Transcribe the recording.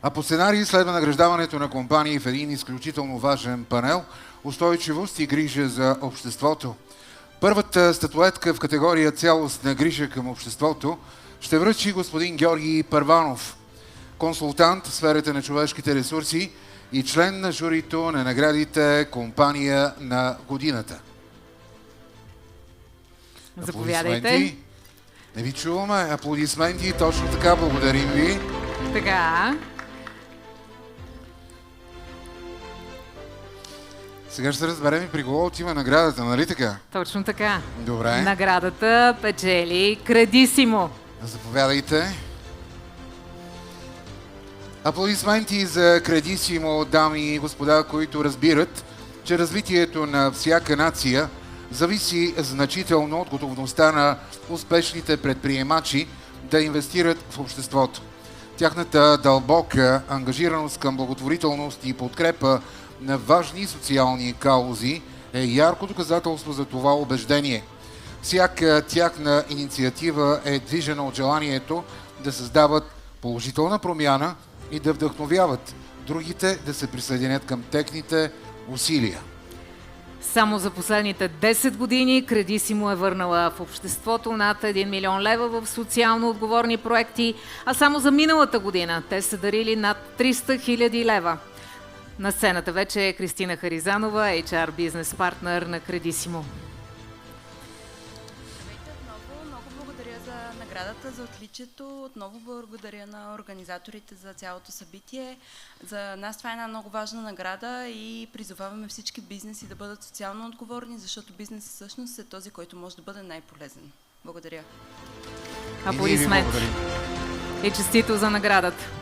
А по сценарий следва награждаването на компании в един изключително важен панел «Устойчивост и грижа за обществото». Първата статуетка в категория «Цялостна грижа към обществото» ще връчи господин Георги Първанов, консултант в сферата на човешките ресурси и член на журито на наградите «Компания на годината». Заповядайте. Не ви чуваме. Аплодисменти. Точно така. Благодарим ви. Така. Сега ще разберем и при кого отива наградата, нали така? Точно така. Добре. Наградата печели Кредисимо. Заповядайте. Аплодисменти за Кредисимо, дами и господа, които разбират, че развитието на всяка нация зависи значително от готовността на успешните предприемачи да инвестират в обществото. Тяхната дълбока ангажираност към благотворителност и подкрепа на важни социални каузи е ярко доказателство за това убеждение. Всяка тяхна инициатива е движена от желанието да създават положителна промяна и да вдъхновяват другите да се присъединят към техните усилия. Само за последните 10 години Кредисимо е върнала в обществото над 1 милион лева в социално отговорни проекти, а само за миналата година те са дарили над 300 хиляди лева. На сцената вече е Кристина Харизанова, HR бизнес партнер на Кредисимо. Много благодаря за наградата, за отличието. Отново благодаря на организаторите за цялото събитие. За нас това е една много важна награда и призоваваме всички бизнеси да бъдат социално отговорни, защото бизнесът всъщност е този, който може да бъде най-полезен. Благодаря. Аплодисменти. И честито за наградата.